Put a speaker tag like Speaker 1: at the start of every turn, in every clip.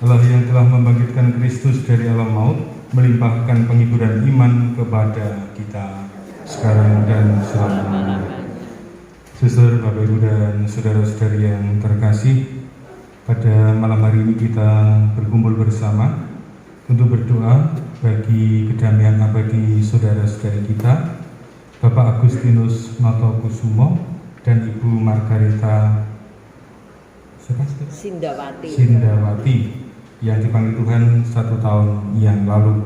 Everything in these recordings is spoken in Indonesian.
Speaker 1: Allah yang telah membangkitkan Kristus dari alam maut, melimpahkan penghiburan iman kepada kita sekarang dan selamanya. Saudara, Bapak, Ibu, dan saudara-saudari yang terkasih, pada malam hari ini kita berkumpul bersama untuk berdoa bagi kedamaian abadi saudara-saudari kita, Bapak Agustinus Notokusumo dan Ibu Margareta Sindawati yang dipanggil Tuhan 1 tahun yang lalu.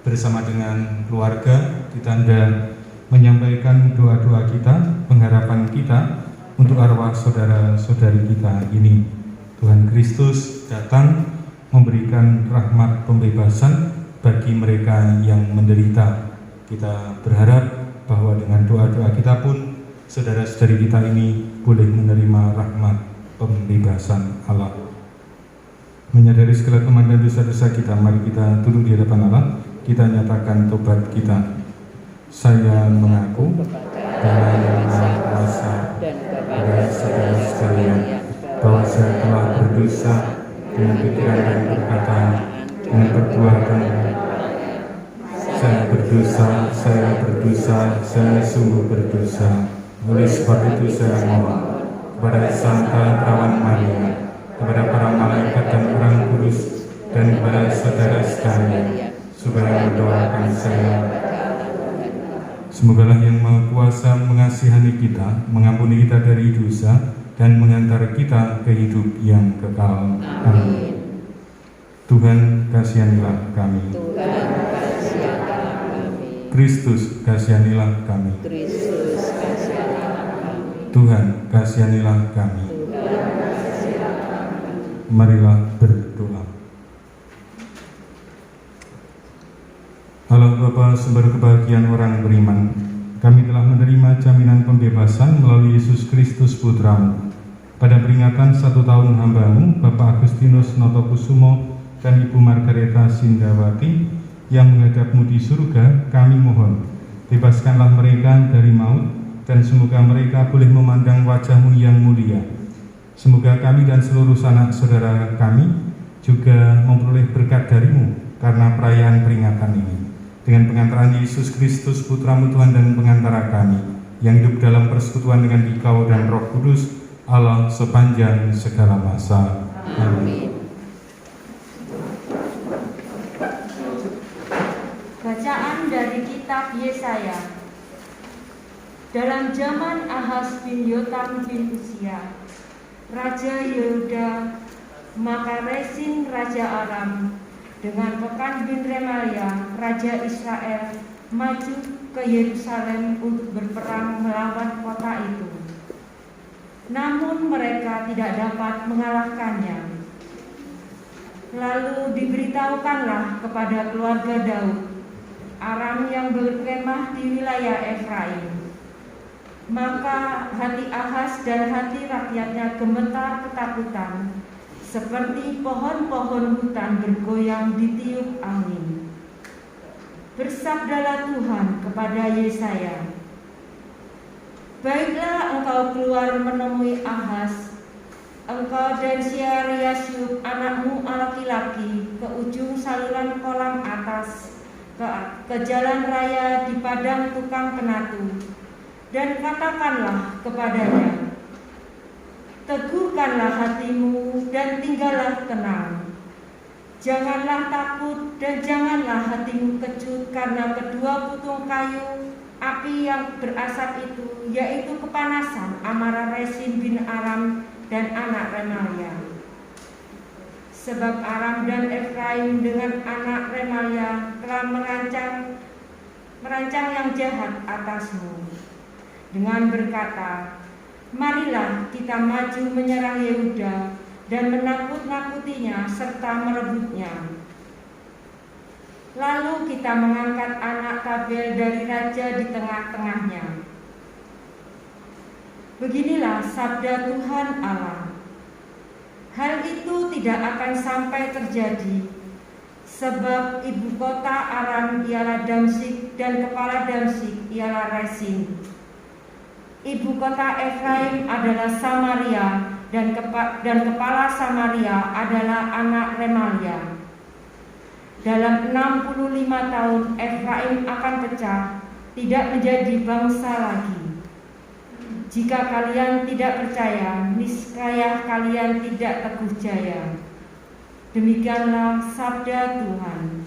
Speaker 1: Bersama dengan keluarga ditanda menyampaikan doa-doa kita, pengharapan kita untuk arwah saudara-saudari kita ini. Tuhan Kristus datang memberikan rahmat pembebasan bagi mereka yang menderita. Kita berharap bahwa dengan doa-doa kita pun saudara-saudari kita ini boleh menerima rahmat pembebasan Allah. Menyadari segala kelemahan dan dosa-dosa kita, mari kita duduk di hadapan Allah, kita nyatakan tobat kita. Saya mengaku bahwa yang Maha Kuasa kepada saudara sekalian bahwa saya telah berdosa dengan pikiran dan perkataan, dengan perbuatan. Saya berdosa, saya sungguh berdosa. Oleh sebab itu saya mohon kepada Santa Perawan Maria, kepada para malaikat dan orang kudus, dan kepada saudara sekalian, supaya mendoakan saya. Semogalah yang Maha Kuasa mengasihani kita, mengampuni kita dari dosa, dan mengantar kita ke hidup yang kekal. Amin. Tuhan, kasihanilah kami. Kristus, kasihanilah kami. Tuhan, kasihanilah kami. Marilah berdoa. Allah Bapa, sumber kebahagiaan orang beriman, kami telah menerima jaminan pembebasan melalui Yesus Kristus Putramu. Pada peringatan 1 tahun hamba-Mu, Bapak Agustinus Notokusumo dan Ibu Margareta Sindawati yang menghadap-Mu di surga, kami mohon, bebaskanlah mereka dari maut, dan semoga mereka boleh memandang wajah-Mu yang mulia. Semoga kami dan seluruh sanak saudara kami juga memperoleh berkat dari-Mu karena perayaan peringatan ini. Dengan pengantaran Yesus Kristus, Putra-Mu Tuhan dan pengantara kami, yang hidup dalam persekutuan dengan Dikau dan Roh Kudus, Allah sepanjang segala masa. Amin.
Speaker 2: Bacaan dari kitab Yesaya. Dalam zaman Ahaz bin Yotam bin Uzia, Raja Yehuda, maka Rezin Raja Aram dengan Pekan bin Remalia, Raja Israel, maju ke Yerusalem untuk berperang melawan kota itu. Namun mereka tidak dapat mengalahkannya. Lalu diberitahukanlah kepada keluarga Daud, Aram yang berkemah di wilayah Efraim. Maka hati Ahaz dan hati rakyatnya gemetar ketakutan, seperti pohon-pohon hutan bergoyang ditiup angin. Bersabdalah Tuhan kepada Yesaya, baiklah engkau keluar menemui Ahaz, engkau dan Syariasyub anakmu laki-laki ke ujung saluran kolam atas, ke jalan raya di padang tukang penatu, dan katakanlah kepadanya, teguhkanlah hatimu dan tinggallah tenang. Janganlah takut dan janganlah hatimu kecut karena kedua putung kayu api yang berasap itu, yaitu kepanasan amarah Resin bin Aram dan anak Remalia. Sebab Aram dan Efraim dengan anak Remalia telah merancang yang jahat atasmu, dengan berkata, marilah kita maju menyerang Yehuda dan menakut-nakutinya serta merebutnya. Lalu kita mengangkat anak Tabel dari raja di tengah-tengahnya. Beginilah sabda Tuhan Allah. Hal itu tidak akan sampai terjadi, sebab ibu kota Aram ialah Damsyik dan kepala Damsyik ialah Resin. Ibu kota Efraim adalah Samaria dan kepala Samaria adalah anak Remalia. Dalam 65 tahun Efraim akan pecah, tidak menjadi bangsa lagi. Jika kalian tidak percaya, niscaya kalian tidak teguh jaya. Demikianlah sabda Tuhan.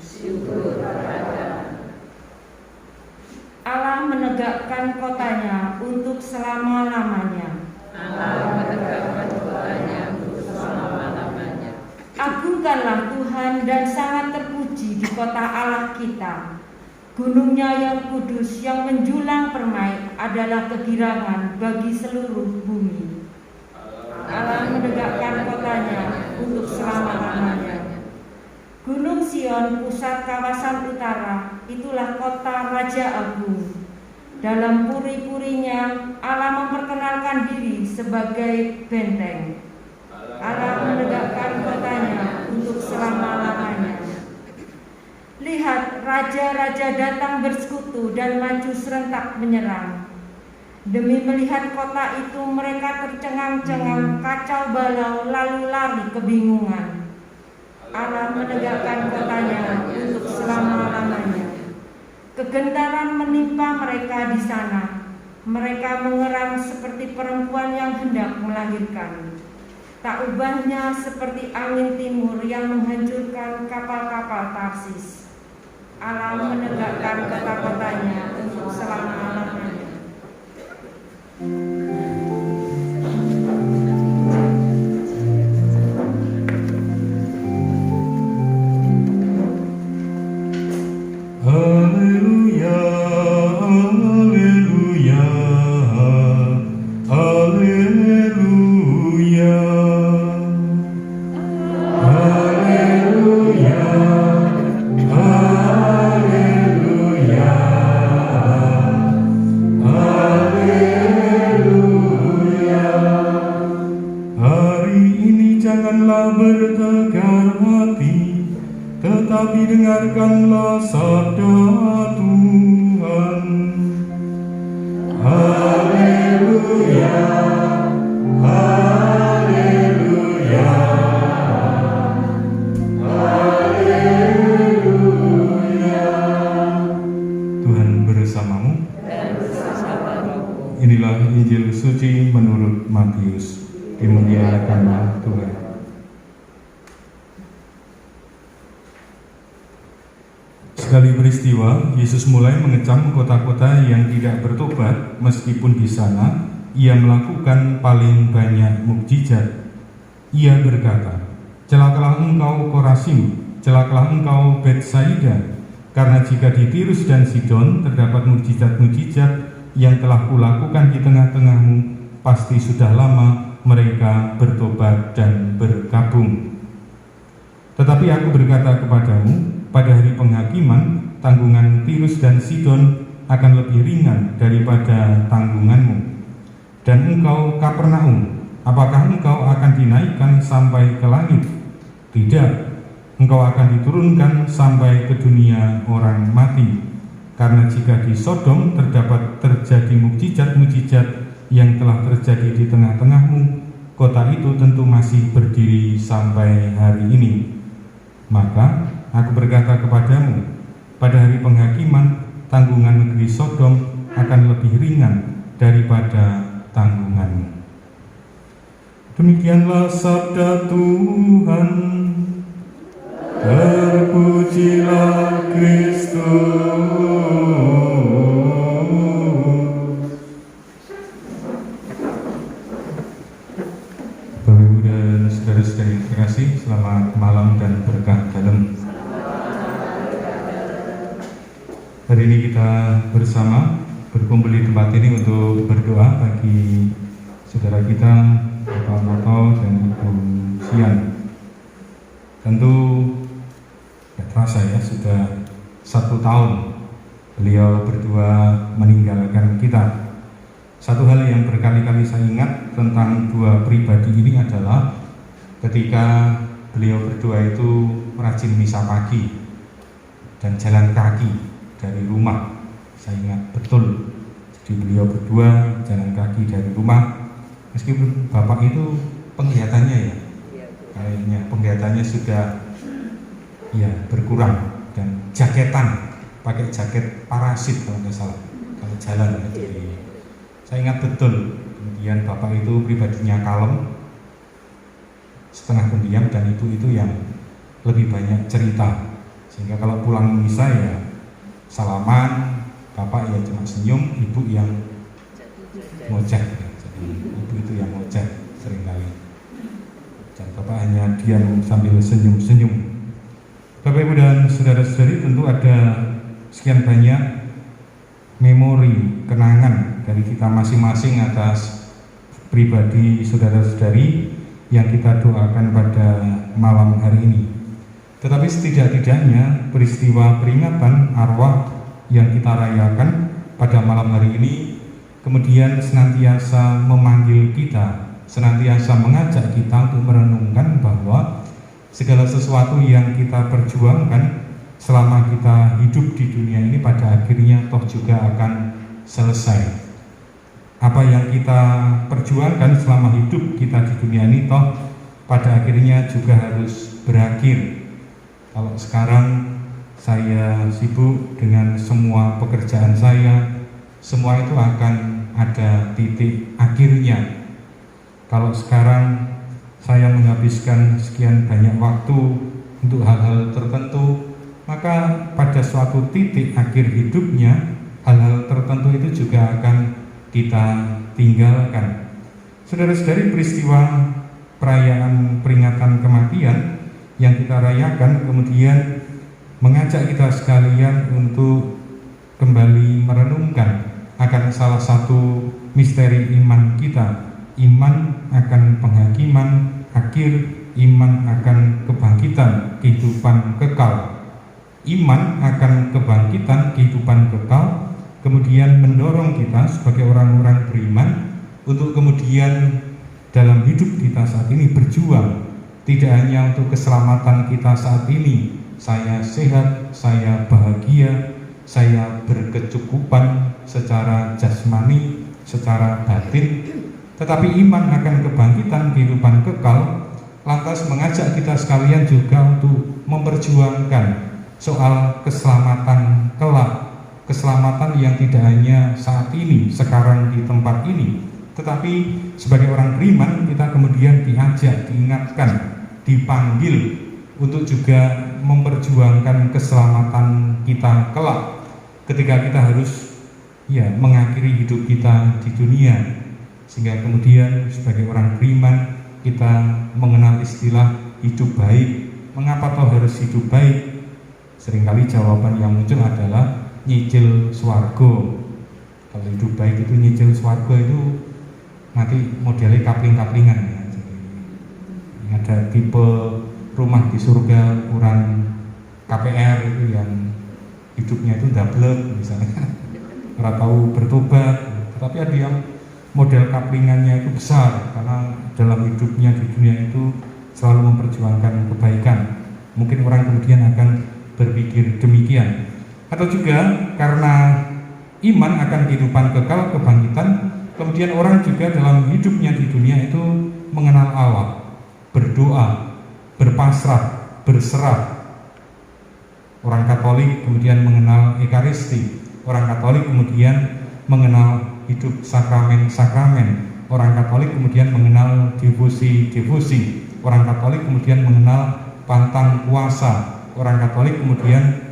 Speaker 2: Allah menegakkan kotanya untuk selama-lamanya. Agungkanlah Tuhan dan sangat terpuji di kota Allah kita. Gunungnya yang kudus yang menjulang permai adalah kegirangan bagi seluruh bumi. Allah menegakkan kotanya untuk selama-lamanya. Gunung Sion, pusat kawasan utara, itulah kota Raja Agung. Dalam puri-purinya Allah memperkenalkan diri sebagai benteng. Allah menegakkan kotanya untuk selama-lamanya. Lihat, raja-raja datang bersekutu dan maju serentak menyerang. Demi melihat kota itu mereka tercengang-cengang, kacau balau, lalu lari kebingungan. Allah menegakkan kotanya untuk selama-lamanya. Kegentaran menimpa mereka di sana. Mereka mengerang seperti perempuan yang hendak melahirkan. Tak ubahnya seperti angin timur yang menghancurkan kapal-kapal Tarsis. Allah menegakkan kota-kotanya untuk selama-lamanya.
Speaker 1: Haleluya, haleluya, haleluya, haleluya, haleluya, haleluya. Hari ini janganlah bertegar hati, tetapi dengarkanlah sabda Tuhan. Haleluya, haleluya, haleluya. Tuhan bersamamu. Inilah Injil suci menurut Matius. Dimuliakanlah Tuhan. Sekali peristiwa, Yesus mulai mengecam kota-kota yang tidak bertobat, meskipun di sana ia melakukan paling banyak mukjizat. Ia berkata, celakalah engkau Korasim, celakalah engkau Betsaida, karena jika di Tirus dan Sidon terdapat mukjizat-mukjizat yang telah kulakukan di tengah-tengahmu, pasti sudah lama mereka bertobat dan bergabung. Tetapi aku berkata kepadamu, pada hari penghakiman, tanggungan Tirus dan Sidon akan lebih ringan daripada tanggunganmu. Dan engkau Kapernaum, apakah engkau akan dinaikkan sampai ke langit? Tidak, engkau akan diturunkan sampai ke dunia orang mati. Karena jika di Sodom terjadi mukjizat-mukjizat yang telah terjadi di tengah-tengahmu, kota itu tentu masih berdiri sampai hari ini. Maka aku berkata kepadamu, pada hari penghakiman, tanggungan negeri Sodom akan lebih ringan daripada tanggunganmu. Demikianlah sabda Tuhan. Terpujilah Kristus. Bapak Ibu dan saudara-saudari yang terkasih, selamat malam dan berkah dalam. Hari ini kita bersama berkumpul di tempat ini untuk berdoa bagi saudara kita Bapak Moto dan Ibu Sian. Tentu tidak terasa ya, sudah 1 tahun beliau berdua meninggalkan kita. Satu hal yang berkali-kali saya ingat tentang dua pribadi ini adalah ketika beliau berdua itu rajin misa pagi dan jalan kaki dari rumah. Saya ingat betul, jadi beliau berdua jalan kaki dari rumah, meskipun bapak itu penglihatannya ya, kayaknya penglihatannya sudah ya berkurang, dan jaketan, pakai jaket parasit kalau nggak salah kalau jalan. Jadi saya ingat betul. Kemudian bapak itu pribadinya kalem, setengah pendiam, dan ibu itu yang lebih banyak cerita, sehingga kalau pulang misa ya salaman, bapak ya cuma senyum, ibu yang ngoceh. Jadi ibu itu yang ngoceh seringkali, dan bapak hanya diam sambil senyum-senyum. Bapak Ibu dan saudara-saudari, tentu ada sekian banyak memori, kenangan dari kita masing-masing atas pribadi saudara-saudari yang kita doakan pada malam hari ini. Tetapi setidak-tidaknya peristiwa peringatan arwah yang kita rayakan pada malam hari ini kemudian senantiasa memanggil kita, senantiasa mengajak kita untuk merenungkan bahwa segala sesuatu yang kita perjuangkan selama kita hidup di dunia ini pada akhirnya toh juga akan selesai. Apa yang kita perjuangkan selama hidup kita di dunia ini toh pada akhirnya juga harus berakhir. Kalau sekarang saya sibuk dengan semua pekerjaan saya, semua itu akan ada titik akhirnya. Kalau sekarang saya menghabiskan sekian banyak waktu untuk hal-hal tertentu, maka pada suatu titik akhir hidupnya hal-hal tertentu itu juga akan kita tinggalkan. Saudara-saudari, peristiwa perayaan peringatan kematian yang kita rayakan kemudian mengajak kita sekalian untuk kembali merenungkan akan salah satu misteri iman kita. Iman akan penghakiman akhir, iman akan kebangkitan kehidupan kekal. Iman akan kebangkitan kehidupan kekal kemudian mendorong kita sebagai orang-orang beriman untuk kemudian dalam hidup kita saat ini berjuang, tidak hanya untuk keselamatan kita saat ini, saya sehat, saya bahagia, saya berkecukupan secara jasmani, secara batin, tetapi iman akan kebangkitan kehidupan kekal lantas mengajak kita sekalian juga untuk memperjuangkan soal keselamatan kelak, keselamatan yang tidak hanya saat ini, sekarang di tempat ini, tetapi sebagai orang beriman kita kemudian diajak, diingatkan, dipanggil untuk juga memperjuangkan keselamatan kita kelak ketika kita harus ya mengakhiri hidup kita di dunia. Sehingga kemudian sebagai orang beriman kita mengenal istilah hidup baik. Mengapa toh harus hidup baik? Seringkali jawaban yang muncul adalah nyicil swargo. Kalau hidup baik itu nyicil swargo itu nanti modelnya kapling-kaplingan ya. Jadi, ada tipe rumah di surga ukuran KPR itu yang hidupnya itu double misalnya, nggak tahu bertobat. Tapi ada yang model kaplingannya itu besar karena dalam hidupnya di dunia itu selalu memperjuangkan kebaikan. Mungkin orang kemudian akan berpikir demikian. Atau juga karena iman akan kehidupan kekal, kebangkitan, kemudian orang juga dalam hidupnya di dunia itu mengenal Allah, berdoa, berpasrah, berserah. Orang Katolik kemudian mengenal Ekaristi, orang Katolik kemudian mengenal hidup sakramen-sakramen. Orang Katolik kemudian mengenal devosi-devosi. Orang Katolik kemudian mengenal pantang puasa. Orang Katolik kemudian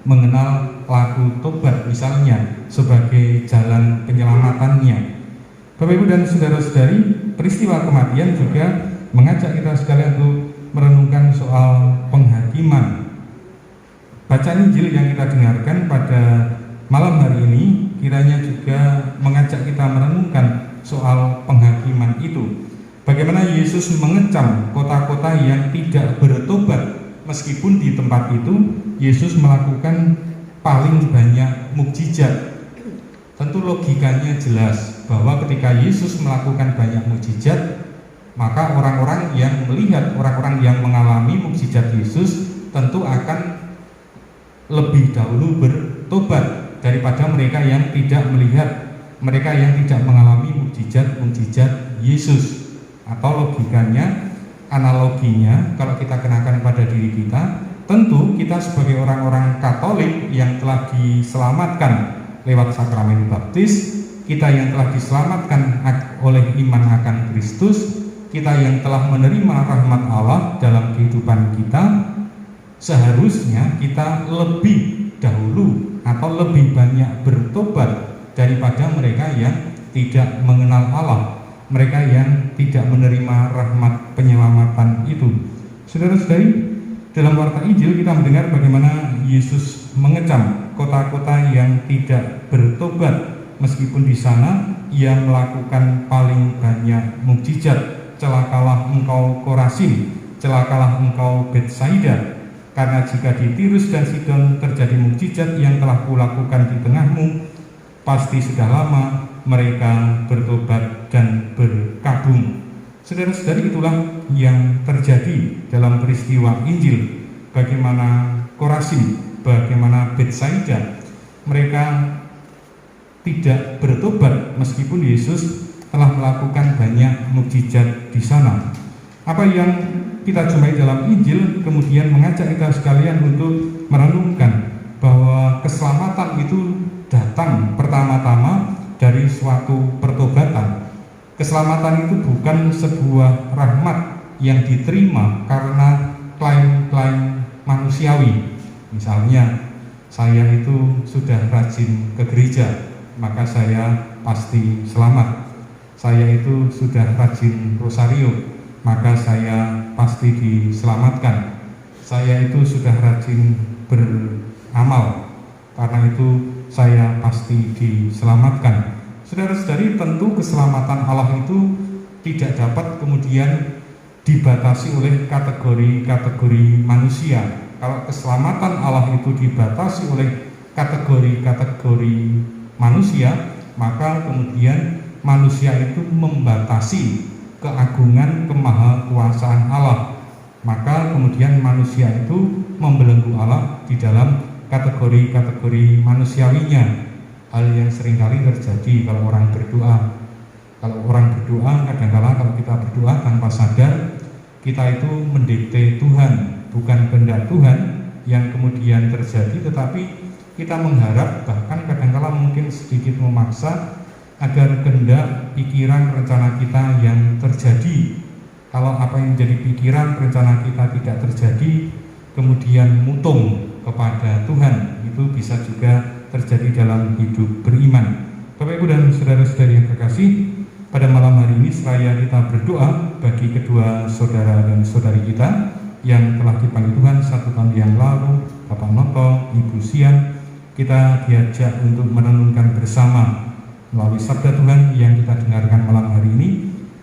Speaker 1: mengenal lagu tobat misalnya sebagai jalan penyelamatannya. Bapak Ibu dan saudara-saudari, peristiwa kematian juga mengajak kita sekalian untuk merenungkan soal penghakiman. Bacaan Injil yang kita dengarkan pada malam hari ini kiranya juga mengajak kita merenungkan soal penghakiman itu. Bagaimana Yesus mengecam kota-kota yang tidak bertobat, meskipun di tempat itu Yesus melakukan paling banyak mukjizat. Tentu logikanya jelas bahwa ketika Yesus melakukan banyak mukjizat, maka orang-orang yang melihat, orang-orang yang mengalami mukjizat Yesus tentu akan lebih dahulu bertobat daripada mereka yang tidak melihat, mereka yang tidak mengalami mukjizat-mukjizat Yesus. Atau logikanya, analoginya, kalau kita kenakan pada diri kita, tentu kita sebagai orang-orang Katolik yang telah diselamatkan lewat sakramen baptis, kita yang telah diselamatkan oleh iman akan Kristus, kita yang telah menerima rahmat Allah dalam kehidupan kita, seharusnya kita lebih dahulu atau lebih banyak bertobat daripada mereka yang tidak mengenal Allah, mereka yang tidak menerima rahmat penyelamatan itu. Saudara-saudari, dalam warta Injil kita mendengar bagaimana Yesus mengecam kota-kota yang tidak bertobat, meskipun di sana ia melakukan paling banyak mukjizat. Celakalah engkau Korazin, celakalah engkau Betsaida, karena jika di Tirus dan Sidon terjadi mukjizat yang telah kulakukan di tengahmu, pasti sudah lama mereka bertobat dan berkabung. Saudara-saudari, itulah yang terjadi dalam peristiwa Injil. Bagaimana Korazin, bagaimana Betsaida, mereka tidak bertobat meskipun Yesus telah melakukan banyak mukjizat di sana. Apa yang kita jumpai dalam Injil kemudian mengajak kita sekalian untuk merenungkan bahwa keselamatan itu datang pertama-tama dari suatu pertobatan. Keselamatan itu bukan sebuah rahmat yang diterima karena klaim-klaim manusiawi. Misalnya, saya itu sudah rajin ke gereja, maka saya pasti selamat. Saya itu sudah rajin rosario, maka saya pasti diselamatkan. Saya itu sudah rajin beramal, karena itu saya pasti diselamatkan. Saudara-saudari, tentu keselamatan Allah itu tidak dapat kemudian dibatasi oleh kategori-kategori manusia. Kalau keselamatan Allah itu dibatasi oleh kategori-kategori manusia, maka kemudian manusia itu membatasi keagungan kemahakuasaan Allah. Maka kemudian manusia itu membelenggu Allah di dalam kategori-kategori manusiawinya. Hal yang seringkali terjadi kalau orang berdoa. Kalau orang berdoa, kadang-kadang kalau kita berdoa tanpa sadar, kita itu mendikte Tuhan, bukan kehendak Tuhan yang kemudian terjadi, tetapi kita mengharap, bahkan kadang-kadang mungkin sedikit memaksa agar kehendak, pikiran, rencana kita yang terjadi. Kalau apa yang menjadi pikiran, rencana kita tidak terjadi, kemudian mutung kepada Tuhan, itu bisa juga terjadi dalam hidup beriman. Bapak Ibu dan saudara-saudari yang terkasih, pada malam hari ini seraya kita berdoa bagi kedua saudara dan saudari kita yang telah dipanggil Tuhan 1 tahun yang lalu, Bapak Noto, Ibu Sian, kita diajak untuk merenungkan bersama melalui sabda Tuhan yang kita dengarkan malam hari ini.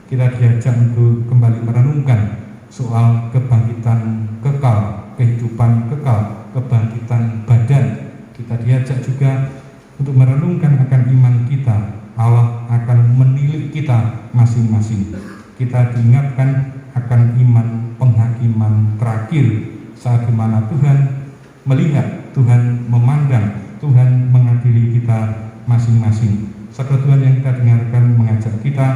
Speaker 1: Kita diajak untuk kembali merenungkan soal kebangkitan kekal, kehidupan kekal, kebangkitan badan. Kita diajak juga untuk merenungkan akan iman kita. Allah akan menilik kita masing-masing. Kita diingatkan akan iman penghakiman terakhir, saat dimana Tuhan melihat, Tuhan memandang, Tuhan mengadili kita masing-masing. Sabda Tuhan yang kita dengarkan mengajak kita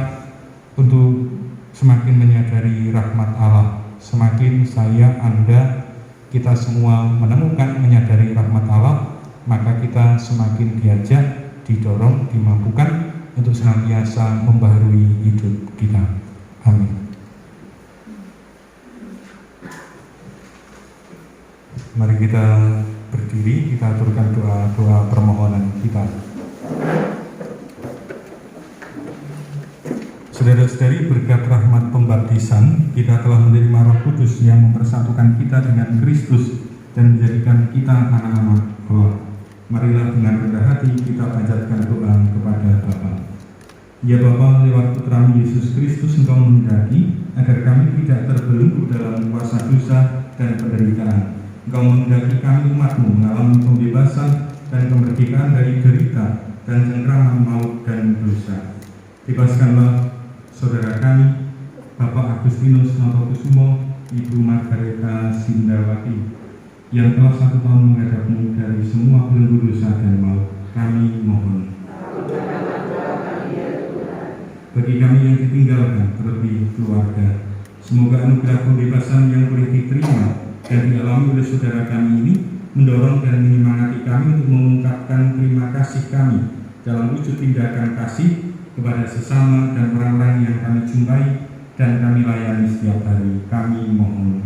Speaker 1: untuk semakin menyadari rahmat Allah. Semakin saya, Anda, kita semua menemukan, menyadari rahmat Allah, maka kita semakin diajak, didorong, dimampukan untuk senantiasa membaharui hidup kita. Amin. Mari kita berdiri, kita aturkan doa-doa permohonan kita. Saudara-saudari, berkat rahmat pembaptisan, kita telah menerima Roh Kudus yang mempersatukan kita dengan Kristus dan menjadikan kita anak-anak Allah. Marilah dengan rendah hati kita panjatkan doa kepada Bapa. Ya Bapa, lewat Putramu Yesus Kristus Engkau menghendaki agar kami tidak terbelenggu dalam kuasa dosa dan penderitaan. Engkau menghendaki kami umat-Mu mengalami pembebasan dan kemerdekaan dari derita dan cengkraman maut dan dosa. Bebaskanlah saudara kami, Bapak Agustinus Notokusumo, Ibu Margareta Sindawati, yang telah 1 tahun menghadap-Mu dari semua belenggu dosa dan maut. Kami mohon. Bagi kami yang ditinggalkan, terlebih keluarga, semoga anugerah pembebasan yang boleh diterima dan dialami oleh saudara kami ini mendorong dan menyemangati kami untuk mengungkapkan terima kasih kami dalam wujud tindakan kasih kepada sesama dan orang-orang yang kami jumpai dan kami layani setiap hari. Kami mohon.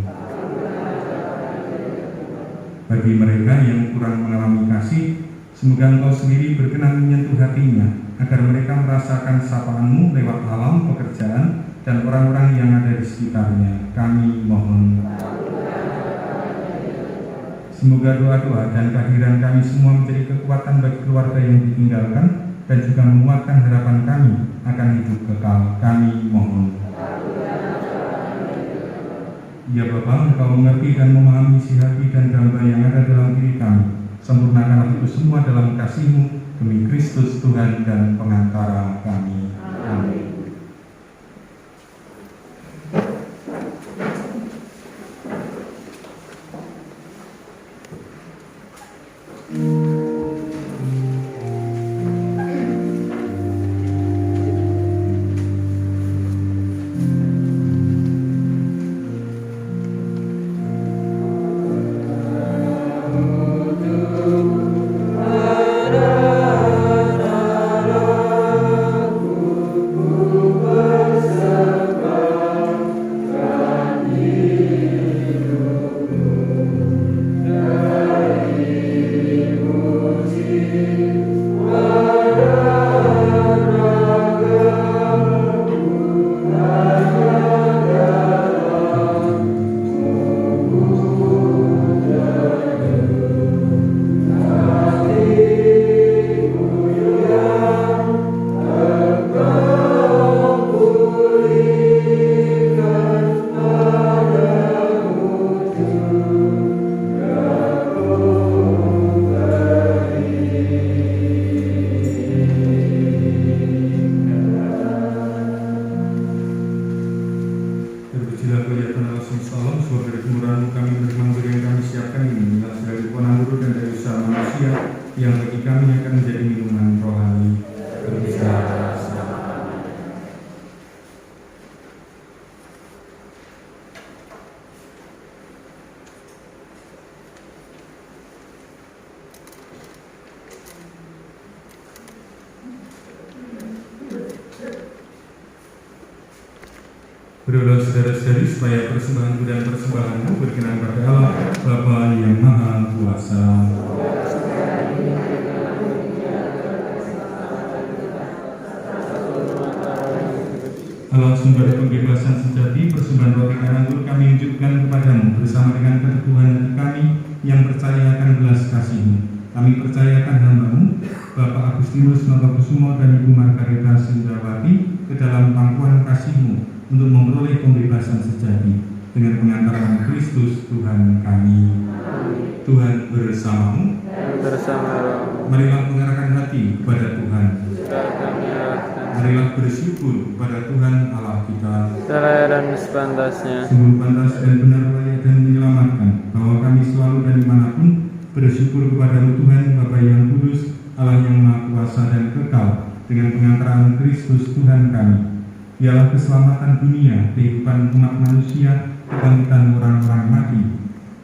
Speaker 1: Bagi mereka yang kurang mengalami kasih, semoga Engkau sendiri berkenan menyentuh hatinya, agar mereka merasakan sapaan-Mu lewat alam, pekerjaan, dan orang-orang yang ada di sekitarnya. Kami mohon. Semoga doa-doa dan kehadiran kami semua menjadi kekuatan bagi keluarga yang ditinggalkan dan juga menguatkan harapan kami akan hidup kekal. Kami mohon. Ya Bapa, Engkau mengerti dan memahami isi hati dan gambar yang ada dalam diri kami. Sempurnakanlah itu semua dalam kasih-Mu demi Kristus Tuhan dan pengantara kami. Amin. Berdoa saudara-saudari supaya persembahan dan persembahanmu berkenan pada Allah Bapa yang Maha Kuasa. Allah sumber pembebasan sejati, persembahan roti dan anggur kami unjukkan kepadamu bersama dengan keteguhan hati kami yang percaya akan belas kasih-Mu. Kami percayakan hamba-Mu, Bapak Agustinus Notokusumo dan Ibu Margareta Sindawati ke dalam pangkuan kasih-Mu untuk memperoleh pembebasan sejati dengan pengantaran Kristus Tuhan kami. Amin. Tuhan bersamamu. Marilah mengarahkan hati kepada Tuhan. Marilah bersyukur kepada Tuhan Allah kita.
Speaker 3: Dan sepantasnya.
Speaker 1: Sungguh pantas dan benar, layak dan menyelamatkan bahwa kami selalu dan dimanapun bersyukur kepada Tuhan Bapa yang kudus, Allah yang Maha Kuasa dan kekal, dengan pengantaran Kristus Tuhan kami. Ialah keselamatan dunia, kehidupan umat manusia, kebangkitan orang-orang mati.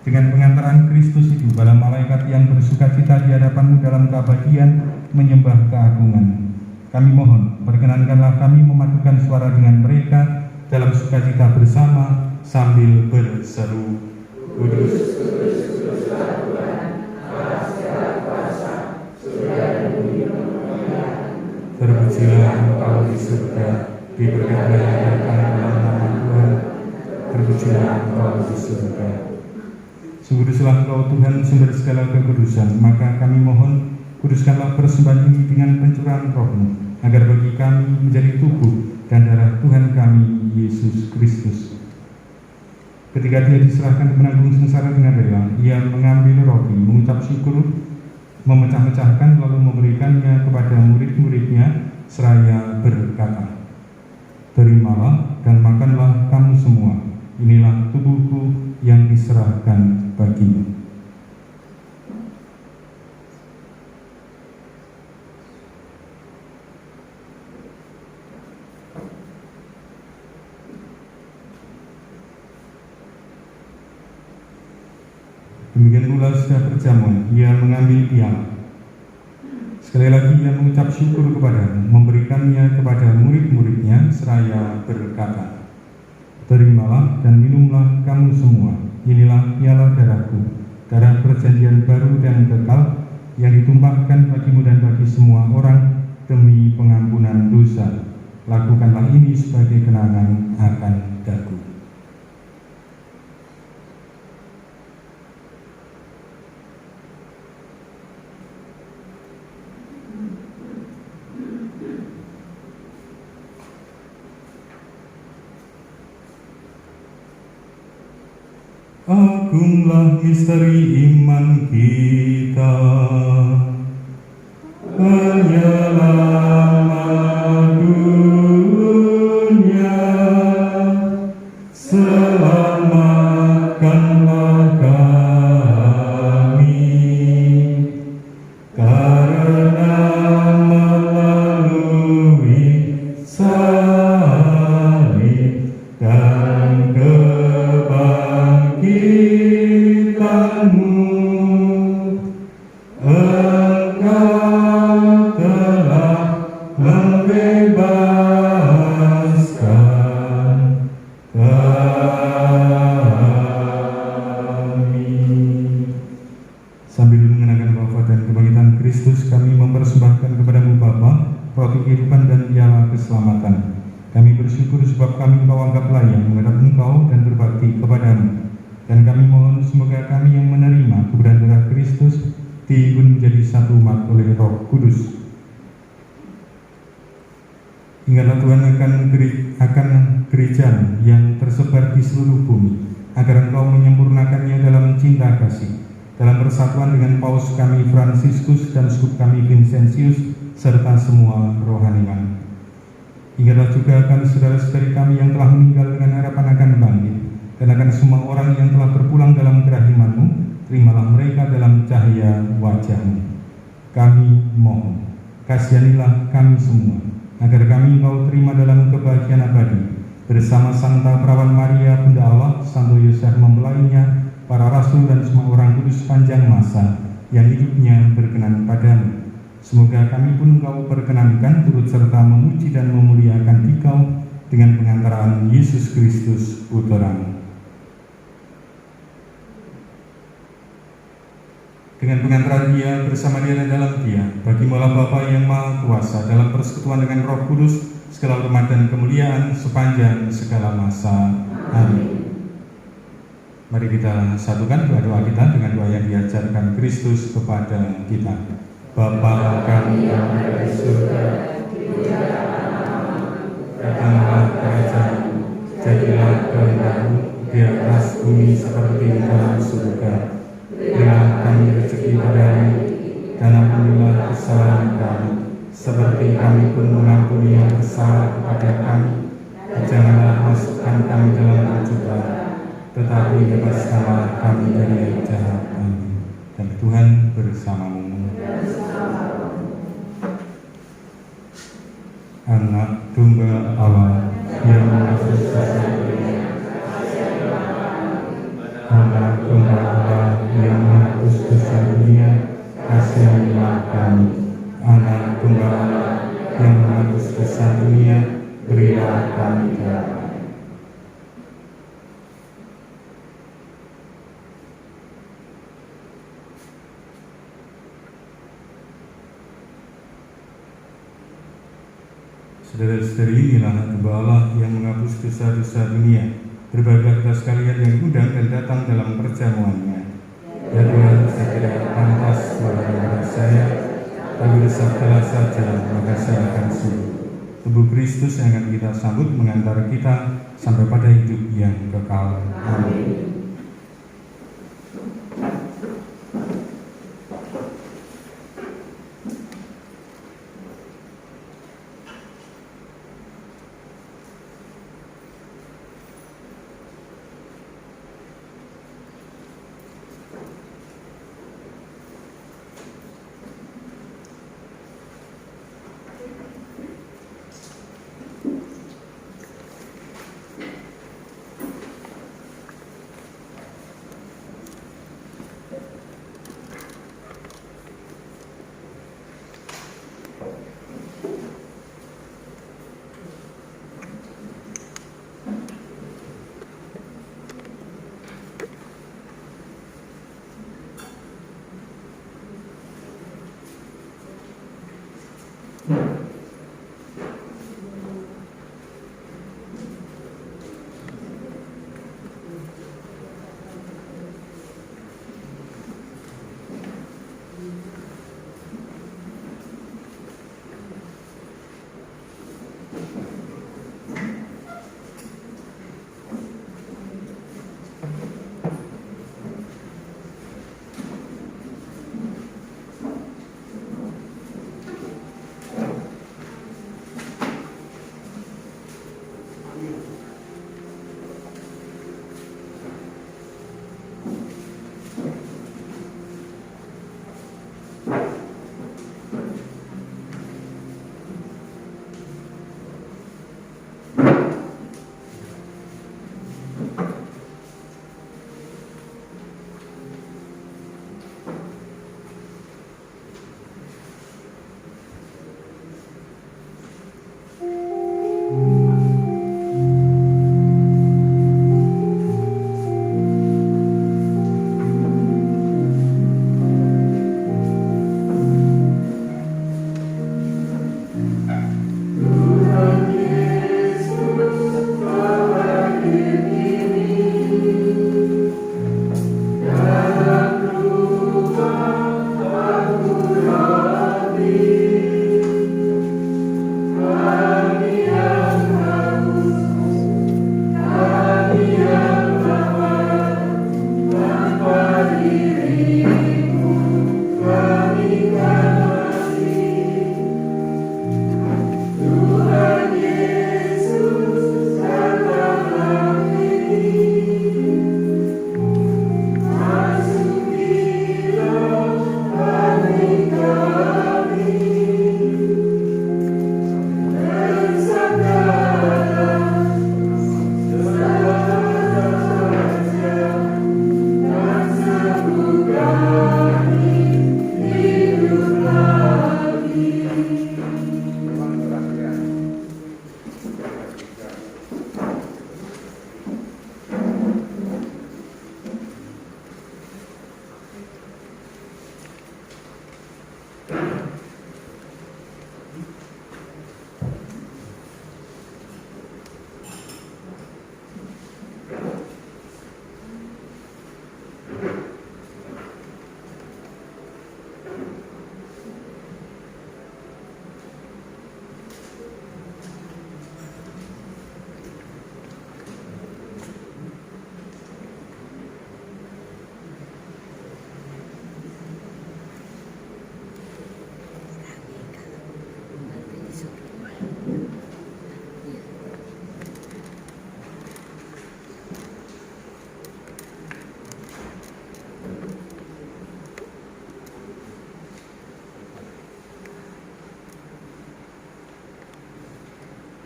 Speaker 1: Dengan pengantaran Kristus itu, para malaikat yang bersukacita di hadapan-Mu dalam keabadian menyembah keagungan. kami mohon, perkenankanlah kami memadukan suara dengan mereka dalam sukacita bersama sambil berseru, Kudus, kudus, kuduslah Tuhan, Allah segala kuasa, surga dan bumi memuliakan. Terpujilah Engkau di surga, diberkatilah dalam nama Tuhan, terpujilah Engkau di surga. Kuduslah Engkau Tuhan, sumber segala kekudusan, maka kami mohon, kuduskanlah persembahan ini dengan pencurahan Roh-Mu, agar bagi kami menjadi tubuh dan darah Tuhan kami, Yesus Kristus. Ketika Dia diserahkan ke penanggung sengsara dengan rela, Ia mengambil roti, mengucap syukur, memecah-mecahkan, lalu memberikannya kepada murid-muridnya, seraya berkata, Terimalah dan makanlah kamu semua, inilah tubuhku yang diserahkan bagimu. Demikian pula sudah berjamuan, Ia mengambil piala. Sekali lagi Ia mengucap syukur kepadamu, memberikannya kepada murid-muridnya, seraya berkata, Terimalah dan minumlah kamu semua, inilah piala darahku, darah perjanjian baru dan kekal, yang ditumpahkan bagimu dan bagi semua orang demi pengampunan dosa. Lakukanlah ini sebagai kenangan akan daku. Agunglah misteri iman kita, penyelamat dunia, selamatkanlah kami, karena melalui salib dan kebangkitanmu, Engkau telah membebaskan kami. Sambil mengenangkan wafat dan kebangkitan Kristus, kami mempersembahkan kepadamu Bapa, roti kehidupan dan piala keselamatan. Kami bersyukur sebab kami Engkau anggap layak menghadap Engkau dan berbakti kepadamu. Dan kami mohon semoga kami yang menerima tubuh dan darah Kristus diimpun menjadi satu umat oleh Roh Kudus. Ingatlah Tuhan akan gereja yang tersebar di seluruh bumi, agar Engkau menyempurnakannya dalam cinta kasih, dalam persatuan dengan Paus kami Fransiskus dan Skup kami Vincentius, serta semua rohaniwan. Ingatlah juga akan saudara-saudari kami yang telah meninggal dengan harapan akan bangkit, dan akan semua orang yang telah berpulang dalam kerahiman-Mu, terimalah mereka dalam cahaya wajah-Mu. Kami mohon, kasihanilah kami semua, agar kami Engkau terima dalam kebahagiaan abadi, bersama Santa Perawan Maria, Bunda Allah, Santo Yosef mempelainya, para rasul dan semua orang kudus sepanjang masa yang hidupnya berkenan padamu. Semoga kami pun Engkau perkenankan turut serta memuji dan memuliakan Dikau dengan pengantaraan Yesus Kristus Putra-Mu. Dengan pengantaran Dia, bersama Dia dan dalam Dia, bagi-Mu Bapa yang Maha Kuasa, dalam persekutuan dengan Roh Kudus, segala hormat dan kemuliaan sepanjang segala masa. Amin. Mari kita satukan doa-doa kita dengan doa yang diajarkan Kristus kepada kita. Bapa kami yang ada di surga, dimuliakanlah namamu, datanglah kerajaan-Mu, jadilah kehendak-Mu di atas bumi seperti di dalam surga. Berilah kami rezeki pada hari ini, dan ampunilah kesalahan kami, seperti kami pun mengampuni yang bersalah kepada kami. Dan janganlah masukkan kami dalam pencobaan, tetapi bebaskanlah kami dari yang jahat. Amin. Dan Tuhan bersamamu. Anak Tunggal Allah yang menebus dosa dunia, Anak Tunggal Allah yang menebus dosa dunia, kasihanilah kami. Anak Tunggal Allah yang Saudara-saudari, inilah anak domba Allah yang menghapus dosa-dosa dunia. Berbahagia kita sekalian yang diundang dan datang dalam perjamuannya. Ya Tuhan, saya tidak pantas kepada saya, tapi bersabdalah saja, maka saya akan sembuh. Tubuh Kristus yang akan kita sambut mengantar kita sampai pada hidup yang kekal. Amin.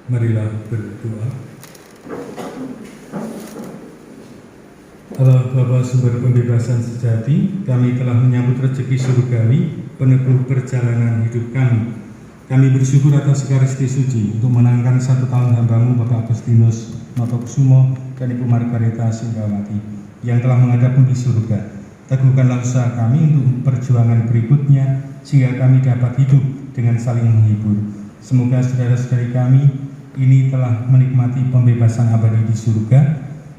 Speaker 4: Marilah berdoa. Allah Bapa sumber pembebasan sejati, kami telah menyambut rezeki surgawi peneguh perjalanan hidup kami. Kami bersyukur atas Ekaristi Suci untuk menangkan 1 tahun hamba-Mu Bapak Agustinus Notokusumo dan Ibu Margareta Singgawati yang telah menghadap di surga. Teguhkanlah usaha kami untuk perjuangan berikutnya sehingga kami dapat hidup dengan saling menghibur. Semoga saudara-saudari kami ini telah menikmati pembebasan abadi di surga,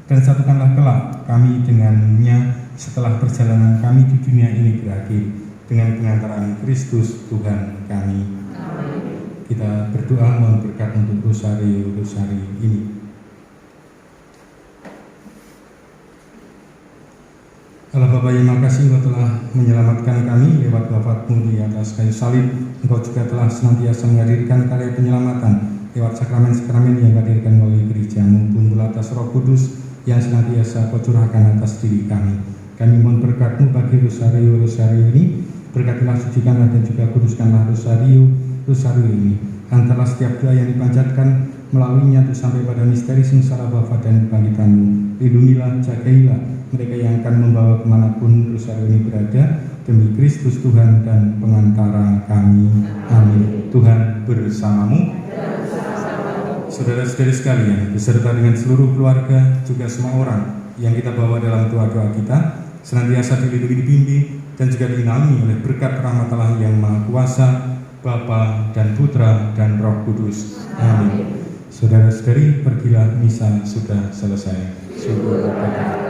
Speaker 4: dan satukanlah kelak kami dengannya setelah perjalanan kami di dunia ini berakhir, dengan pengantaran Kristus Tuhan kami. Amin. Kita berdoa mohon berkat untuk rosario ini. Allah Bapa yang makasih, Engkau telah menyelamatkan kami lewat wafat-Mu di atas kayu salib. Engkau juga telah senantiasa menghadirkan karya penyelamatan lewat sakramen-sakramen yang dihadirkan melalui gereja-Mu, pun atas Roh Kudus yang senantiasa Kau curahkan atas diri kami. Kami mohon berkat-Mu bagi rosario ini. Berkatilah, sucikanlah dan juga kuduskanlah rosario ini. Antara setiap doa yang dipanjatkan melaluinya untuk sampai pada misteri sengsara wafat dan kebangkitan-Mu. Lindungilah, jagailah mereka yang akan membawa kemanapun rosario ini berada, demi Kristus Tuhan dan pengantara kami. Amin. Tuhan bersamamu. Saudara-saudari sekalian, beserta dengan seluruh keluarga, juga semua orang yang kita bawa dalam doa-doa kita, senantiasa dilindungi, dibimbing, dan juga dinaungi oleh berkat rahmat Allah yang Maha Kuasa, Bapa dan Putra dan Roh Kudus. Amin. Saudara-saudari, pergilah, misa sudah selesai. Syukur kepada Allah.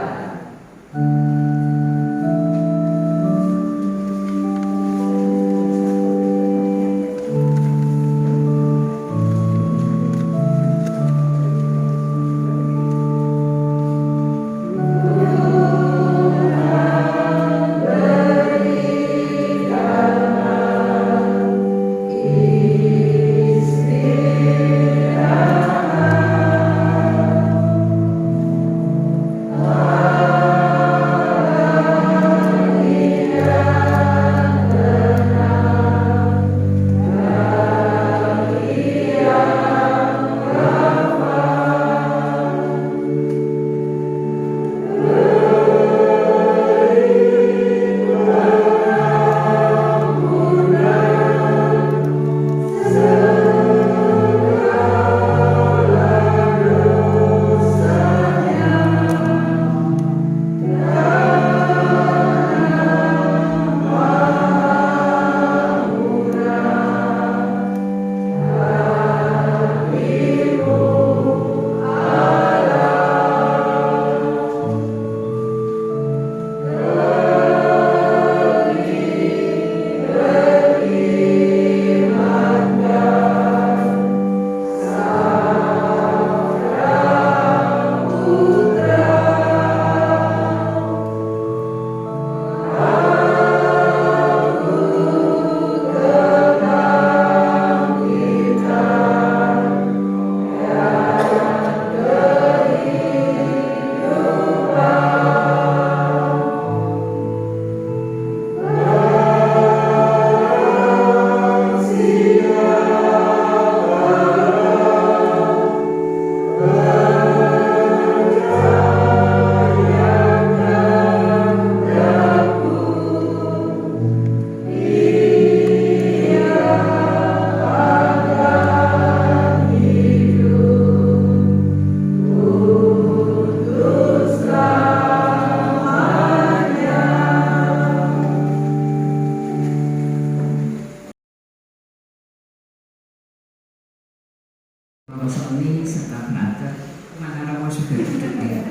Speaker 5: Sony serta Brother Mangaromo sudah ya.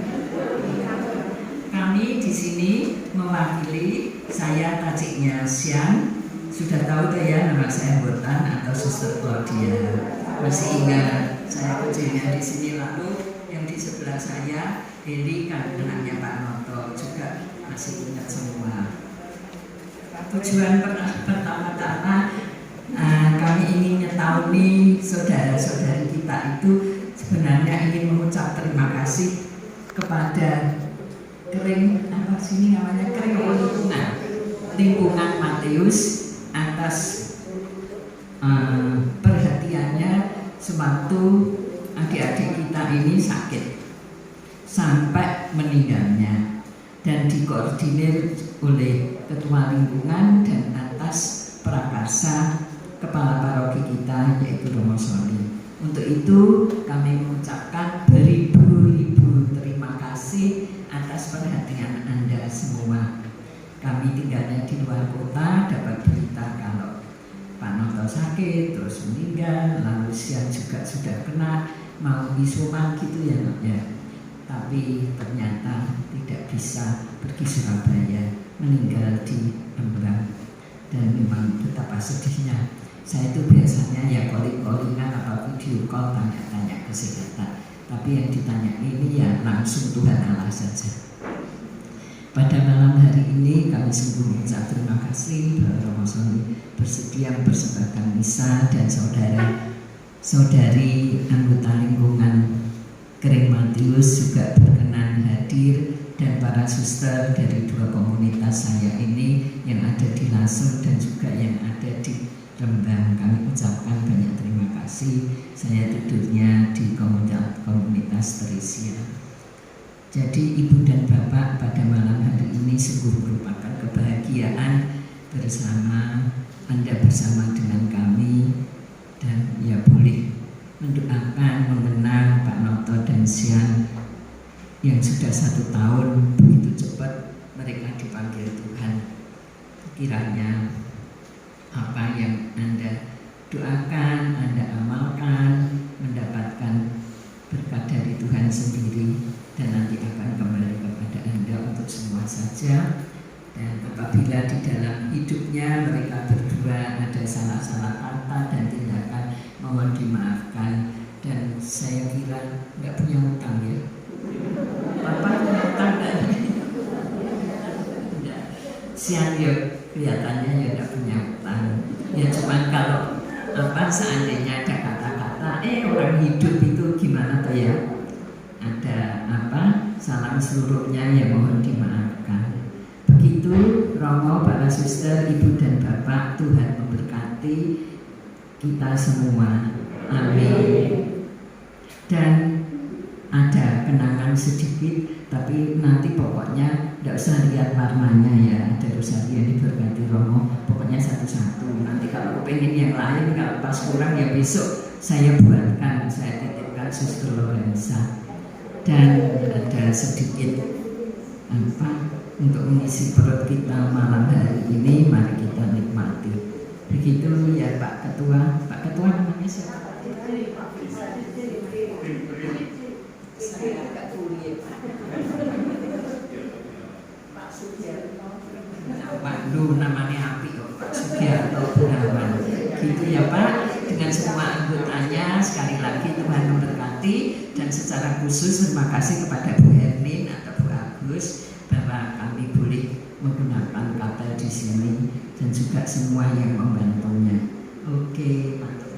Speaker 5: Kami di sini mewakili, saya Tajiknya Sian, sudah tahu tuh ya nama saya Botan atau Suster Claudia. Masih ingat saya kecilnya di sini, lalu yang di sebelah saya Heli kan anaknya Pak Noto juga masih ingat semua. Tujuan pertama-tama kami ingin mengetahui saudara-saudari kita itu sebenarnya ingin mengucap terima kasih kepada lingkungan Matius atas perhatiannya sewaktu adik-adik kita ini sakit sampai meninggalnya, dan dikoordinir oleh ketua lingkungan dan atas prakarsa kepala paroki kita yaitu Romo Soli. Untuk itu kami mengucapkan beribu-ribu terima kasih atas perhatian Anda semua. Kami tinggalnya di luar kota, dapat berita kalau Pak Noto sakit, terus meninggal, lalu Sian juga sudah kena, mau isoman gitu ya Nak ya. Tapi ternyata tidak bisa pergi Surabaya, meninggal di Rembang. Dan memang betapa sedihnya. Saya itu biasanya ya calling-callingan atau video call tanya-tanya kesehatan. Tapi yang ditanya ini ya langsung Tuhan Allah saja. Pada malam hari ini kami sungguh mengucap terima kasih bahwa Romo Soni bersedia mempersembahkan misa dan saudari anggota lingkungan Kering Matius juga berkenan hadir, dan para suster dari dua komunitas saya ini yang ada di Lasem dan juga yang ada di Rembang. Kami ucapkan banyak terima kasih. Saya tidurnya di komunitas Teresia. Jadi Ibu dan Bapak, pada malam hari ini sungguh merupakan kebahagiaan bersama Anda bersama dengan kami, dan ya boleh mendoakan mengenang Pak Noto dan Sian yang sudah 1 tahun. Begitu cepat mereka dipanggil Tuhan. Kiranya apa yang Anda doakan, Anda amalkan, mendapatkan berkat dari Tuhan sendiri, dan nanti akan kembali kepada Anda untuk semua saja. Dan apabila di dalam hidupnya mereka berdua ada salah-salah kata dan tindakan, mohon dimaafkan. Dan saya kira nggak punya utang ya. Papa punya utang nggak? Sian ya kelihatannya ya nggak punya utang. Ya cuman kalau seandainya ada kata-kata orang hidup itu gimana tuh ya, ada salam seluruhnya ya mohon dimaafkan. Begitu Romo, para suster, ibu dan bapak, Tuhan memberkati kita semua. Amin. Dan ada kenangan sedikit, tapi nanti pokoknya tidak usah lihat warnanya ya. Ada rosari yang diberkati Romo, pokoknya satu-satu. Nanti kalau pengen yang lain, kalau pas kurang ya besok saya buatkan, saya titipkan Suster Lorenza. Dan ada sedikit untuk mengisi perut kita malam hari ini, mari kita nikmati. Begitu ya Pak Ketua. Pak Ketua namanya siapa? Saya agak kuliah Pak Sugiarto. Waduh, namanya api kok, Pak Sugiarto Gunawan. Gitu ya Pak, dengan semua anggotanya. Sekali lagi Tuhan memberkati, dan secara khusus terima kasih kepada Bu Hermin atau Bu Agus bahwa kami boleh menggunakan kapel di sini, dan juga semua yang membantunya. Oke, Pak.